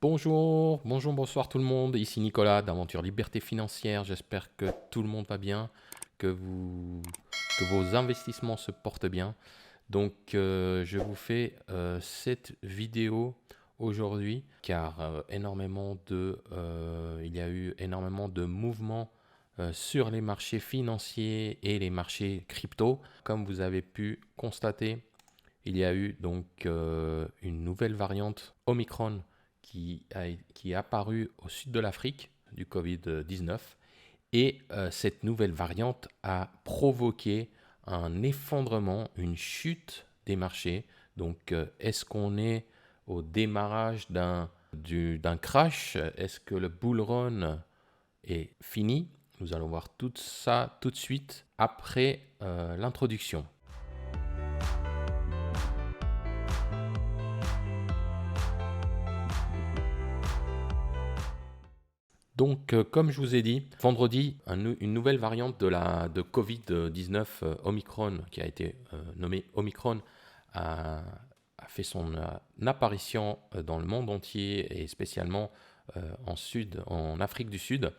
Bonsoir tout le monde. Ici Nicolas d'Aventure Liberté Financière. J'espère que tout le monde va bien, que vos investissements se portent bien. Donc, je vous fais cette vidéo aujourd'hui car il y a eu énormément de mouvements sur les marchés financiers et les marchés crypto. Comme vous avez pu constater, il y a eu donc une nouvelle variante Omicron qui est apparue au sud de l'Afrique du Covid-19 et cette nouvelle variante a provoqué un effondrement, une chute des marchés. Donc est-ce qu'on est au démarrage d'un crash? Est-ce que le bull run est fini? Nous allons voir tout ça tout de suite après l'introduction. Donc, comme je vous ai dit, vendredi, une nouvelle variante de Covid-19 Omicron, qui a été nommée Omicron, a, a fait son apparition dans le monde entier et spécialement en Afrique du Sud,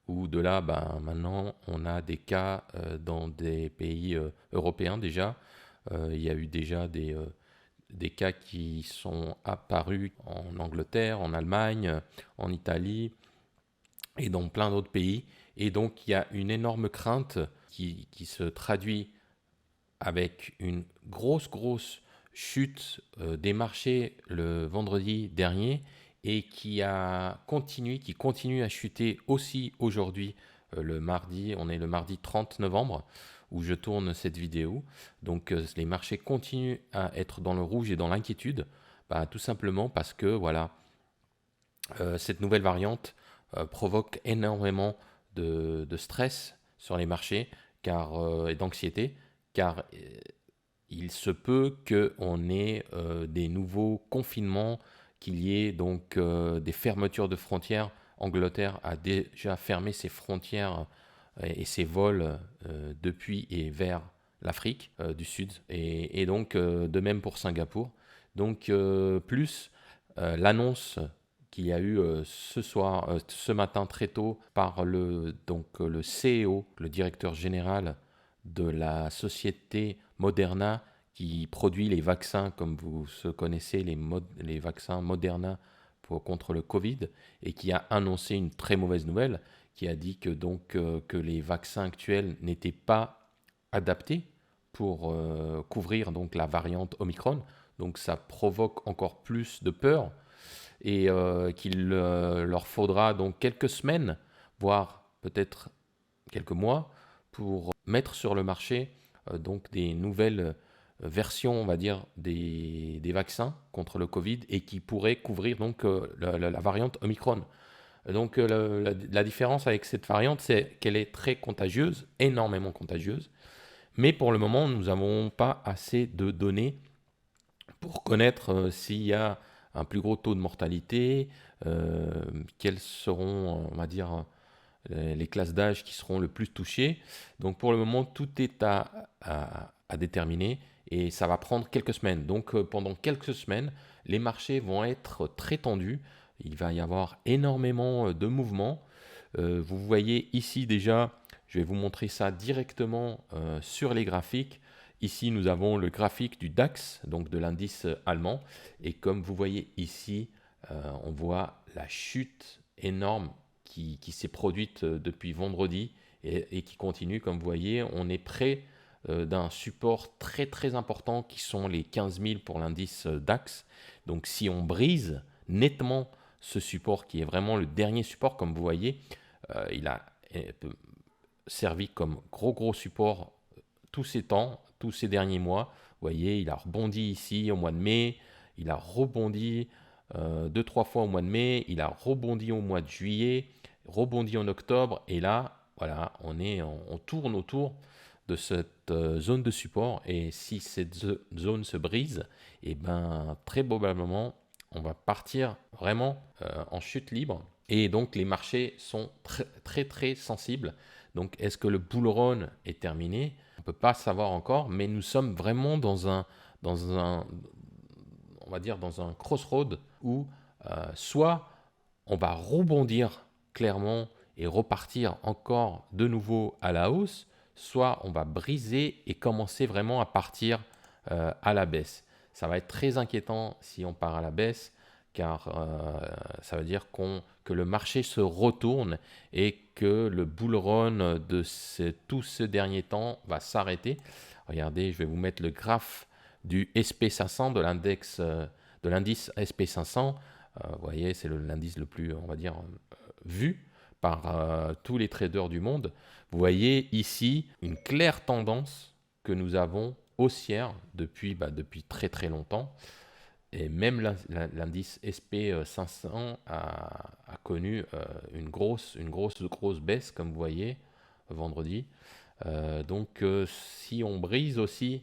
où de là, maintenant, on a des cas dans des pays européens déjà. Il y a eu déjà des cas qui sont apparus en Angleterre, en Allemagne, en Italie et dans plein d'autres pays. Et donc, il y a une énorme crainte qui se traduit avec une grosse chute des marchés le vendredi dernier et qui continue à chuter aussi aujourd'hui, le mardi. On est le mardi 30 novembre où je tourne cette vidéo. Donc, les marchés continuent à être dans le rouge et dans l'inquiétude, tout simplement parce que voilà, cette nouvelle variante provoque énormément de stress sur les marchés et d'anxiété, car il se peut qu'on ait des nouveaux confinements, qu'il y ait donc des fermetures de frontières. Angleterre a déjà fermé ses frontières et ses vols depuis et vers l'Afrique du Sud, et donc de même pour Singapour. Donc plus l'annonce qu'il y a eu ce matin très tôt par le CEO, le directeur général de la société Moderna qui produit les vaccins, comme vous connaissez, les vaccins Moderna contre le Covid, et qui a annoncé une très mauvaise nouvelle, qui a dit que les vaccins actuels n'étaient pas adaptés pour couvrir donc la variante Omicron. Donc ça provoque encore plus de peur et qu'il leur faudra donc quelques semaines, voire peut-être quelques mois, pour mettre sur le marché donc des nouvelles versions, on va dire, des vaccins contre le Covid et qui pourraient couvrir donc la variante Omicron. Donc la différence avec cette variante, c'est qu'elle est très contagieuse, énormément contagieuse, mais pour le moment, nous n'avons pas assez de données pour connaître s'il y a un plus gros taux de mortalité, quelles seront, on va dire, les classes d'âge qui seront le plus touchées. Donc pour le moment, tout est à déterminer et ça va prendre quelques semaines. Donc pendant quelques semaines, les marchés vont être très tendus. Il va y avoir énormément de mouvements. Vous voyez ici déjà, je vais vous montrer ça directement sur les graphiques. Ici, nous avons le graphique du DAX, donc de l'indice allemand. Et comme vous voyez ici, on voit la chute énorme qui s'est produite depuis vendredi et qui continue. Comme vous voyez, on est près d'un support très important qui sont les 15 000 pour l'indice DAX. Donc si on brise nettement ce support qui est vraiment le dernier support, comme vous voyez, il a servi comme gros support tous ces temps, tous ces derniers mois. Vous voyez, il a rebondi ici au mois de mai, il a rebondi 2-3 fois au mois de mai, il a rebondi au mois de juillet, rebondi en octobre, et là, voilà, on tourne autour de cette zone de support, et si cette zone se brise, et ben très probablement, on va partir vraiment en chute libre, et donc les marchés sont très sensibles. Donc est-ce que le bull run est terminé? On ne peut pas savoir encore, mais nous sommes vraiment dans un on va dire dans un crossroad où soit on va rebondir clairement et repartir encore de nouveau à la hausse, soit on va briser et commencer vraiment à partir à la baisse. Ça va être très inquiétant si on part à la baisse, car ça veut dire que le marché se retourne et que le bull run de tout ce dernier temps va s'arrêter. Regardez, je vais vous mettre le graphe du SP500, de l'indice SP500. Vous voyez, c'est l'indice le plus, on va dire, vu par tous les traders du monde. Vous voyez ici une claire tendance que nous avons haussière depuis très très longtemps. Et même l'indice SP500 a connu une grosse baisse, comme vous voyez, vendredi. Donc, si on brise aussi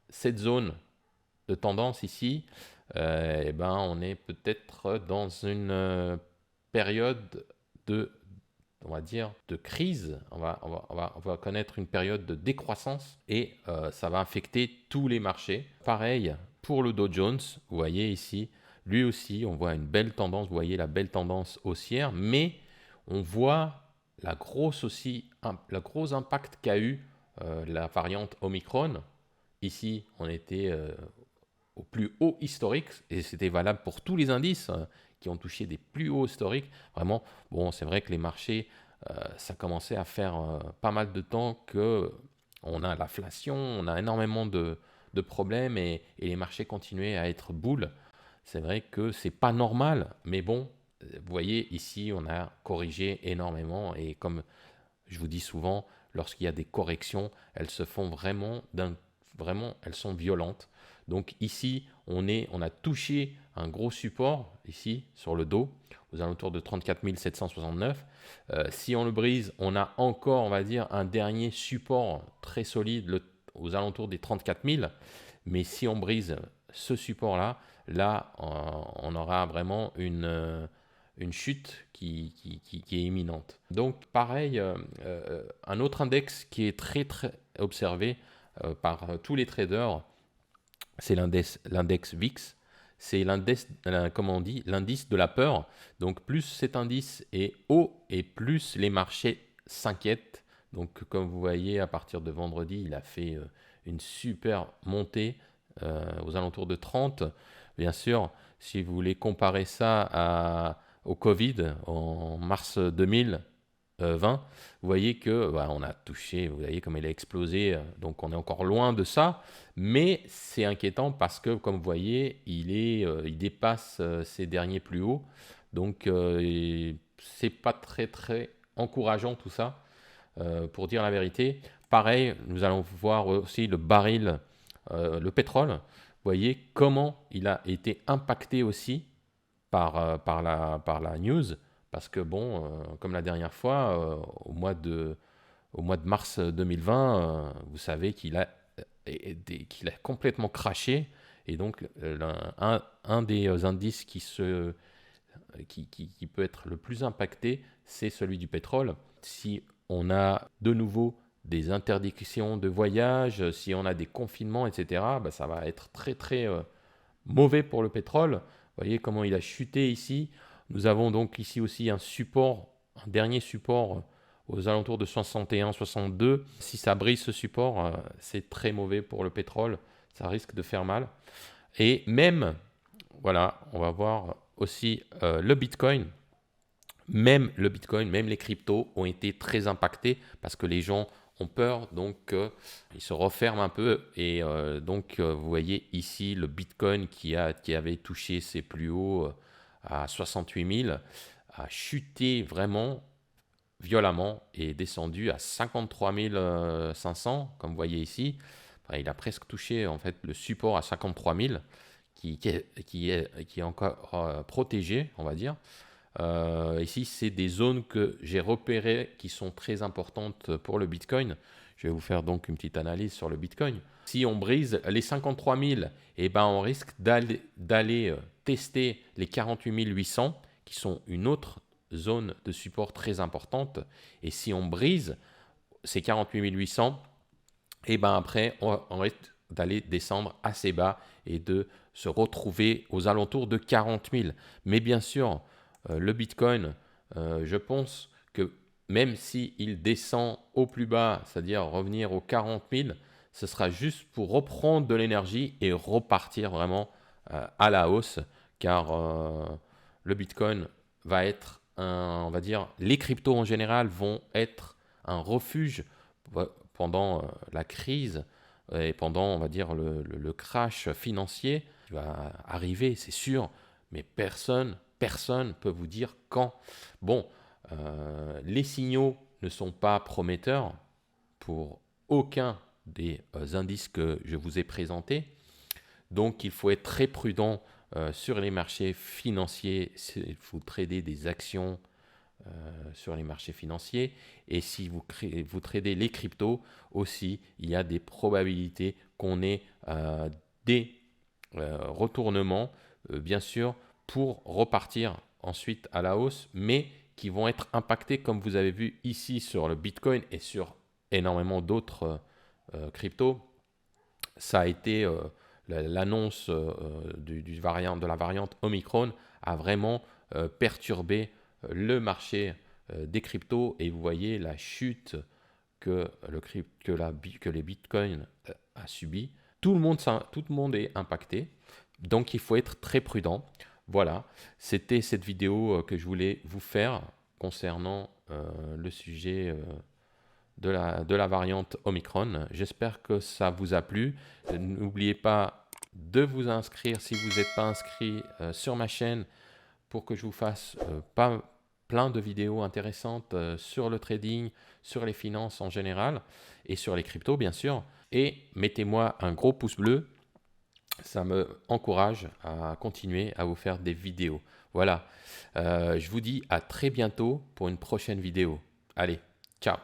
cette zone de tendance ici, eh ben, on est peut-être dans une période on va dire, de crise. On va connaître une période de décroissance et ça va affecter tous les marchés. Pareil pour le Dow Jones, vous voyez ici, lui aussi, on voit une belle tendance, vous voyez la belle tendance haussière, mais on voit la grosse impact qu'a eu la variante Omicron. Ici, on était au plus haut historique, et c'était valable pour tous les indices qui ont touché des plus hauts historiques. Vraiment, bon, c'est vrai que les marchés, ça commençait à faire pas mal de temps que on a l'inflation, on a énormément de problèmes et les marchés continuaient à être bulles. C'est vrai que c'est pas normal, mais bon, vous voyez ici, on a corrigé énormément et comme je vous dis souvent, lorsqu'il y a des corrections, elles se font vraiment, elles sont violentes. Donc ici, on a touché un gros support, ici, sur le dos, aux alentours de 34 769. Si on le brise, on a encore, on va dire, un dernier support très solide aux alentours des 34 000. Mais si on brise ce support-là, on aura vraiment une chute qui est imminente. Donc pareil, un autre index qui est très très observé par tous les traders, c'est l'index VIX. C'est l'indice de la peur. Donc plus cet indice est haut et plus les marchés s'inquiètent. Donc comme vous voyez, à partir de vendredi, il a fait une super montée aux alentours de 30. Bien sûr, si vous voulez comparer ça au Covid en mars 2020, vous voyez que on a touché, vous voyez comme il a explosé, donc on est encore loin de ça, mais c'est inquiétant parce que comme vous voyez, il dépasse ses derniers plus hauts, donc c'est pas très très encourageant tout ça, pour dire la vérité. Pareil, nous allons voir aussi le baril, le pétrole. Vous voyez comment il a été impacté aussi par la news, parce que bon, comme la dernière fois, au mois de mars 2020, vous savez qu'il a complètement craché, et donc un des indices qui peut être le plus impacté, c'est celui du pétrole. Si on a de nouveau des interdictions de voyage, si on a des confinements, etc., ça va être très très mauvais pour le pétrole. Vous voyez comment il a chuté ici. Nous avons donc ici aussi un dernier support aux alentours de 61-62. Si ça brise ce support, c'est très mauvais pour le pétrole. Ça risque de faire mal. Et même, voilà, on va voir aussi le Bitcoin. Même le Bitcoin, même les cryptos ont été très impactés parce que les gens ont peur, donc ils se referment un peu. Et donc, vous voyez ici le Bitcoin qui avait touché ses plus hauts à 68 000, a chuté vraiment violemment et est descendu à 53 500, comme vous voyez ici. Enfin, il a presque touché en fait le support à 53 000 qui est encore protégé, on va dire. Ici, c'est des zones que j'ai repérées qui sont très importantes pour le Bitcoin. Je vais vous faire donc une petite analyse sur le Bitcoin. Si on brise les 53 000, eh ben on risque d'aller tester les 48 800, qui sont une autre zone de support très importante. Et si on brise ces 48 800, eh ben après, on risque d'aller descendre assez bas et de se retrouver aux alentours de 40 000. Mais bien sûr, le Bitcoin, je pense que même s'il descend au plus bas, c'est-à-dire revenir aux 40 000, ce sera juste pour reprendre de l'énergie et repartir vraiment à la hausse, car le Bitcoin va être, on va dire, les cryptos en général vont être un refuge pendant la crise et pendant, on va dire, le crash financier qui va arriver, c'est sûr, mais personne peut vous dire quand. Bon, les signaux ne sont pas prometteurs pour aucun des indices que je vous ai présentés. Donc, il faut être très prudent sur les marchés financiers. Il faut trader des actions sur les marchés financiers. Et si vous tradez les cryptos aussi, il y a des probabilités qu'on ait des retournements, bien sûr, pour repartir ensuite à la hausse, mais qui vont être impactés, comme vous avez vu ici sur le Bitcoin et sur énormément d'autres cryptos. Ça a été l'annonce de la variante Omicron a vraiment perturbé le marché des cryptos, et vous voyez la chute que les bitcoins a subi. Tout le monde est impacté, donc il faut être très prudent. Voilà, c'était cette vidéo que je voulais vous faire concernant le sujet de la variante Omicron. J'espère que ça vous a plu. N'oubliez pas de vous inscrire si vous n'êtes pas inscrit sur ma chaîne pour que je vous fasse plein de vidéos intéressantes sur le trading, sur les finances en général et sur les cryptos bien sûr. Et mettez-moi un gros pouce bleu, ça me encourage à continuer à vous faire des vidéos. Voilà, je vous dis à très bientôt pour une prochaine vidéo. Allez, ciao!